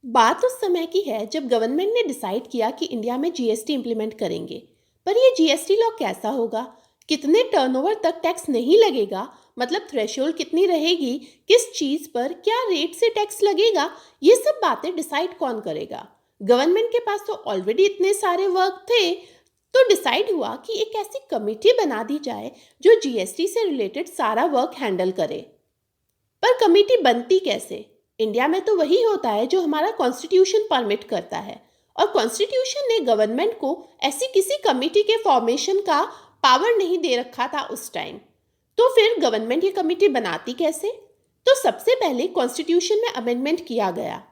बात उस समय की है जब गवर्नमेंट ने डिसाइड किया कि इंडिया में जीएसटी इंप्लीमेंट करेंगे। पर ये जीएसटी लॉ कैसा होगा, कितने टर्नओवर तक टैक्स नहीं लगेगा, मतलब थ्रेशोल्ड कितनी रहेगी, किस चीज़ पर क्या रेट से टैक्स लगेगा, ये सब बातें डिसाइड कौन करेगा। गवर्नमेंट के पास तो ऑलरेडी इतने सारे वर्क थे, तो डिसाइड हुआ कि एक ऐसी कमेटी बना दी जाए जो जीएसटी से रिलेटेड सारा वर्क हैंडल करे। पर कमेटी बनती कैसे? इंडिया में तो वही होता है जो हमारा कॉन्स्टिट्यूशन परमिट करता है, और कॉन्स्टिट्यूशन ने गवर्नमेंट को ऐसी किसी कमेटी के फॉर्मेशन का पावर नहीं दे रखा था उस टाइम। तो फिर गवर्नमेंट ये कमेटी बनाती कैसे? तो सबसे पहले कॉन्स्टिट्यूशन में अमेंडमेंट किया गया।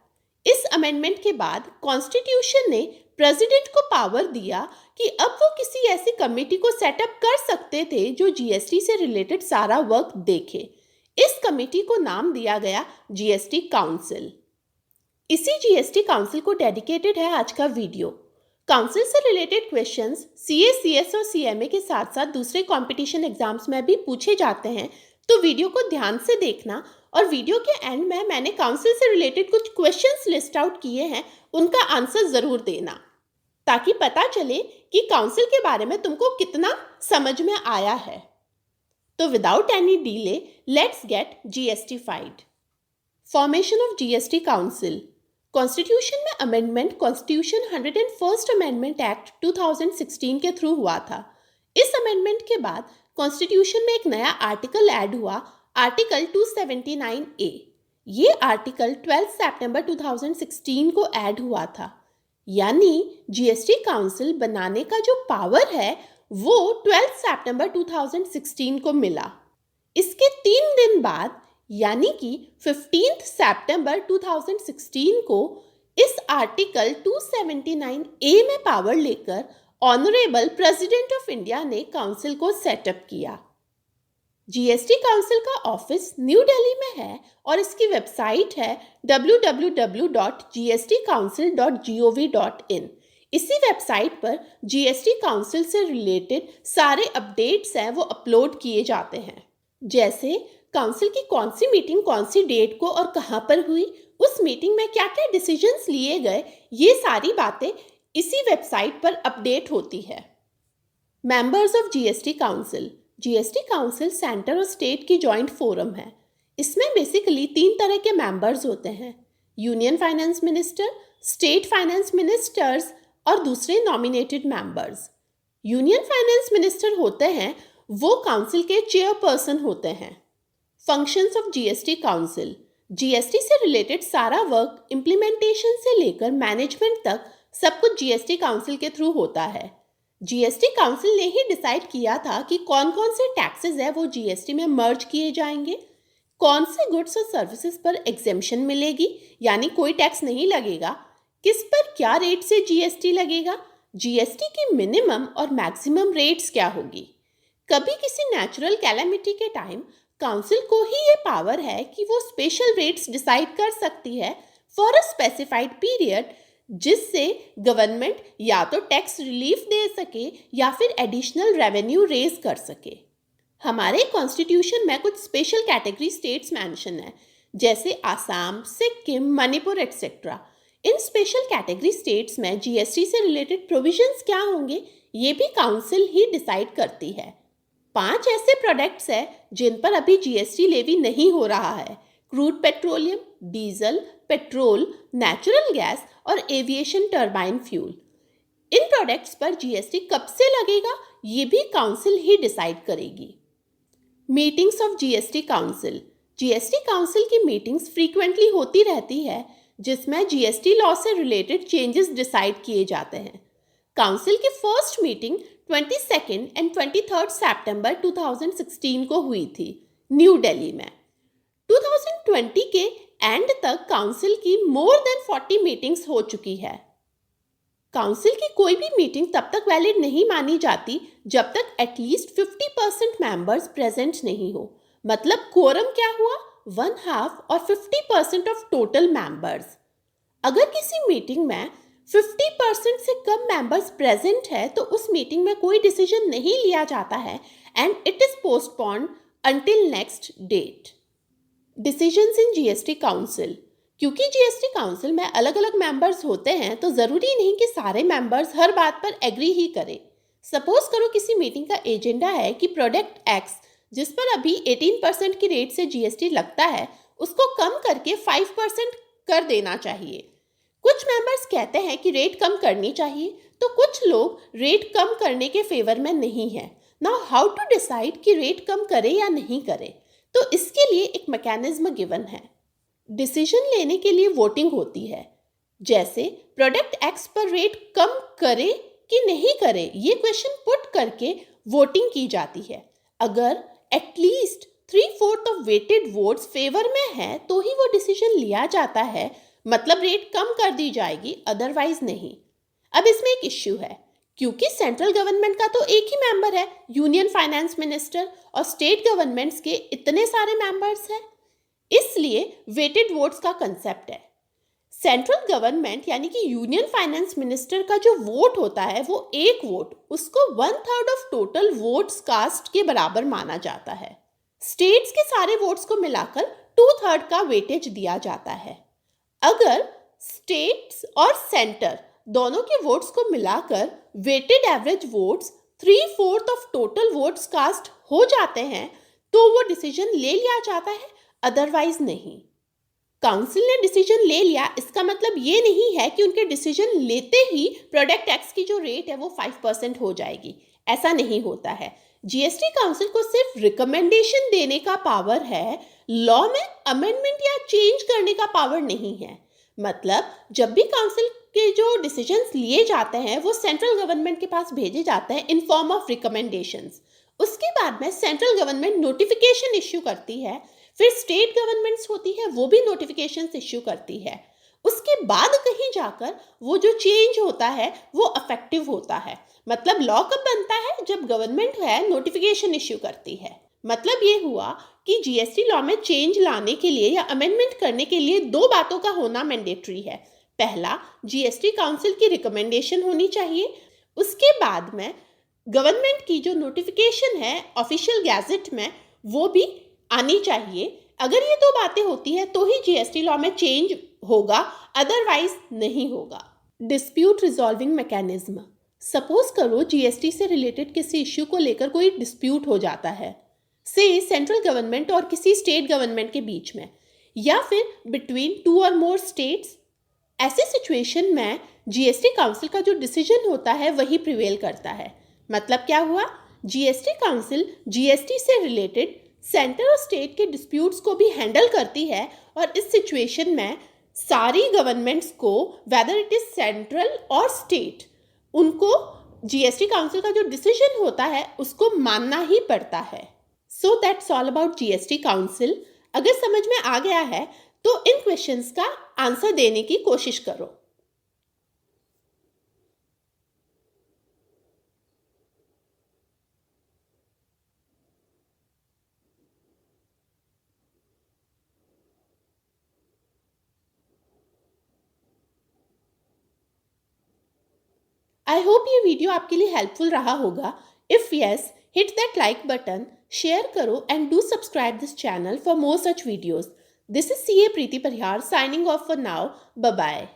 इस अमेंडमेंट के बाद कॉन्स्टिट्यूशन ने प्रेसिडेंट को पावर दिया कि अब वो किसी ऐसी कमेटी को सेटअप कर सकते थे जो जीएसटी से रिलेटेड सारा वर्क देखे। इस कमेटी को नाम दिया गया जीएसटी काउंसिल। इसी जीएसटी काउंसिल को डेडिकेटेड है आज का वीडियो। काउंसिल से रिलेटेड क्वेश्चंस सीए, सीएस और सीएमए के साथ साथ दूसरे कंपटीशन एग्जाम्स में भी पूछे जाते हैं, तो वीडियो को ध्यान से देखना। और वीडियो के एंड में मैंने काउंसिल से रिलेटेड कुछ क्वेश्चंस लिस्ट आउट किए हैं, उनका आंसर जरूर देना, ताकि पता चले कि काउंसिल के बारे में तुमको कितना समझ में आया है। तो without any delay let's get GSTified. Formation of GST council. Constitution में amendment constitution 101st amendment act 2016 के थ्रू हुआ था। इस अमेंडमेंट के बाद कॉन्स्टिट्यूशन में एक नया आर्टिकल ऐड हुआ, आर्टिकल 279A। ये आर्टिकल 12 सितंबर 2016 को ऐड हुआ था। यानी जीएसटी काउंसिल बनाने का जो पावर है वो 12 सितंबर 2016 को मिला। इसके 3 दिन बाद यानी कि 15 सितंबर 2016 को इस आर्टिकल 279A में पावर लेकर ऑनरेबल प्रेसिडेंट ऑफ इंडिया ने काउंसिल को सेटअप किया। जीएसटी काउंसिल का ऑफिस न्यू दिल्ली में है और इसकी वेबसाइट है www.gstcouncil.gov.in। इसी वेबसाइट पर जीएसटी काउंसिल से रिलेटेड सारे अपडेट्स हैं वो अपलोड किए जाते हैं, जैसे काउंसिल की कौन सी मीटिंग कौन सी डेट को और कहां पर हुई, उस मीटिंग में क्या क्या डिसीजंस लिए गए, ये सारी बातें इसी वेबसाइट पर अपडेट होती है। Members of GST council. GST council centre और स्टेट की जॉइंट फोरम है। इसमें बेसिकली 3 तरह के मेंबर्स होते हैं, union finance minister, state finance ministers और दूसरे nominated members. Union finance minister होते हैं वो काउंसिल के चेयरपर्सन होते हैं। Functions of GST council. GST से रिलेटेड सारा वर्क इम्प्लीमेंटेशन से लेकर मैनेजमेंट तक सब कुछ जीएसटी काउंसिल के थ्रू होता है। जीएसटी काउंसिल ने ही डिसाइड किया था कि कौन कौन से टैक्सेस है वो जीएसटी में मर्ज किए जाएंगे, कौन से गुड्स और सर्विसेज पर एग्जेम्पशन मिलेगी यानी कोई टैक्स नहीं लगेगा, किस पर क्या रेट से जीएसटी लगेगा, जीएसटी की मिनिमम और मैक्सिमम रेट्स क्या होगी। कभी किसी नेचुरल कैलेमिटी के टाइम काउंसिल को ही ये पावर है कि वो स्पेशल रेट्स डिसाइड कर सकती है फॉर अ स्पेसिफाइड पीरियड, जिससे गवर्नमेंट या तो टैक्स रिलीफ दे सके या फिर एडिशनल रेवेन्यू रेज कर सके। हमारे कॉन्स्टिट्यूशन में कुछ स्पेशल कैटेगरी स्टेट्स मेंशन है, जैसे आसाम, सिक्किम, मणिपुर एक्सेट्रा। इन स्पेशल कैटेगरी स्टेट्स में जीएसटी से रिलेटेड प्रोविजंस क्या होंगे ये भी काउंसिल ही डिसाइड करती है। 5 ऐसे प्रोडक्ट्स हैं जिन पर अभी जीएसटी लेवी नहीं हो रहा है, crude petroleum, diesel, petrol, natural gas और एविएशन टर्बाइन फ्यूल। इन प्रोडक्ट्स पर जीएसटी कब से लगेगा ये भी काउंसिल ही डिसाइड करेगी। Meetings of GST council. GST council की मीटिंग्स फ्रीक्वेंटली होती रहती है, जिसमें जीएसटी लॉ से रिलेटेड चेंजेस डिसाइड किए जाते हैं। काउंसिल की फर्स्ट मीटिंग 22 एंड 23 सितंबर 2016 को हुई थी न्यू दिल्ली में। 2020 के एंड तक काउंसिल की मोर देन 40 मीटिंग्स हो चुकी है। काउंसिल की कोई भी मीटिंग तब तक वैलिड नहीं मानी जाती जब तक एटलीस्ट 50% मेंबर्स प्रेजेंट नहीं हो। मतलब कोरम क्या हुआ, 1/2 और 50% ऑफ टोटल मेंबर्स। अगर किसी मीटिंग में 50% से कम मेंबर्स प्रेजेंट है तो उस मीटिंग में कोई डिसीजन नहीं लिया जाता है and it is postponed until next date. Decisions in GST council. क्योंकि जीएसटी काउंसिल में अलग अलग मेंबर्स होते हैं तो ज़रूरी नहीं कि सारे मेंबर्स हर बात पर एग्री ही करें। सपोज करो किसी मीटिंग का एजेंडा है कि प्रोडक्ट एक्स जिस पर अभी 18% की रेट से जीएसटी लगता है उसको कम करके 5% कर देना चाहिए। कुछ मेंबर्स कहते हैं कि रेट कम करनी चाहिए तो कुछ लोग रेट कम करने के फेवर में नहीं है। नाउ हाउ टू डिसाइड कि रेट कम करे या नहीं करे? तो इसके लिए एक मैकेनिज्म गिवन है। डिसीजन लेने के लिए वोटिंग होती है। जैसे प्रोडक्ट एक्स पर रेट कम करे कि नहीं करे, ये क्वेश्चन पुट करके वोटिंग की जाती है। अगर at least 3/4 of weighted votes favour में है तो ही वो डिसीजन लिया जाता है, मतलब रेट कम कर दी जाएगी, अदरवाइज नहीं। अब इसमें एक इश्यू है, क्योंकि सेंट्रल गवर्नमेंट का तो एक ही मेंबर है, यूनियन फाइनेंस मिनिस्टर, और स्टेट गवर्नमेंट्स के इतने सारे मेंबर्स हैं, इसलिए वेटेड वोट्स का कंसेप्ट है। सेंट्रल गवर्नमेंट यानी कि यूनियन फाइनेंस मिनिस्टर का जो वोट होता है वो एक वोट, उसको 1/3 ऑफ टोटल वोट्स कास्ट के बराबर माना जाता है। स्टेट्स के सारे वोट्स को मिलाकर 2/3 का वेटेज दिया जाता है। अगर स्टेट्स और सेंटर दोनों के वोट्स को मिलाकर weighted average votes 3/4 of total votes cast हो जाते हैं तो वो डिसीजन ले लिया जाता है, अदरवाइज नहीं। काउंसिल ने डिसीजन ले लिया, इसका मतलब ये नहीं है कि उनके डिसीजन लेते ही प्रोडक्ट टैक्स की जो रेट है वो 5% हो जाएगी। ऐसा नहीं होता है। जीएसटी काउंसिल को सिर्फ रिकमेंडेशन देने का पावर है, लॉ में अमेंडमेंट या चेंज करने का पावर नहीं है। मतलब जब भी काउंसिल के जो डिसीजंस लिए जाते हैं वो सेंट्रल गवर्नमेंट के पास भेजे जाते हैं इन फॉर्म ऑफ रिकमेंडेशंस। उसके बाद में सेंट्रल गवर्नमेंट नोटिफिकेशन इश्यू करती है, फिर स्टेट गवर्नमेंट्स होती है वो भी नोटिफिकेशंस इश्यू करती है। उसके बाद कहीं जाकर वो जो चेंज होता है वो अफेक्टिव होता है। मतलब लॉ कब बनता है? जब गवर्नमेंट है नोटिफिकेशन इश्यू करती है। मतलब ये हुआ कि जीएसटी लॉ में चेंज लाने के लिए या अमेंडमेंट करने के लिए दो बातों का होना मैंडेटरी है। पहला, जीएसटी काउंसिल की रिकमेंडेशन होनी चाहिए। उसके बाद में गवर्नमेंट की जो नोटिफिकेशन है ऑफिशियल गैजेट में वो भी आनी चाहिए। अगर ये दो बातें होती है तो ही जीएसटी लॉ में चेंज होगा, अदरवाइज नहीं होगा। Dispute resolving mechanism. सपोज करो जीएसटी से रिलेटेड किसी इश्यू को लेकर कोई डिस्प्यूट हो जाता है, से सेंट्रल गवर्नमेंट और किसी स्टेट गवर्नमेंट के बीच में, या फिर बिटवीन 2 और मोर स्टेट्स। ऐसे सिचुएशन में जीएसटी काउंसिल का जो डिसीजन होता है वही प्रिवेल करता है। मतलब क्या हुआ? जीएसटी काउंसिल जीएसटी से रिलेटेड सेंटर और स्टेट के डिस्प्यूट्स को भी हैंडल करती है, और इस सिचुएशन में सारी गवर्नमेंट्स को, वेदर इट इज सेंट्रल और स्टेट, उनको जीएसटी काउंसिल का जो डिसीजन होता है उसको मानना ही पड़ता है। So that's all about GST council. अगर समझ में आ गया है तो इन क्वेश्चंस का आंसर देने की कोशिश करो। आई होप ये वीडियो आपके लिए हेल्पफुल रहा होगा। If yes, hit that like button, share करो and do subscribe this channel for more such videos. This is CA Preeti Parihar signing off for now. Bye bye.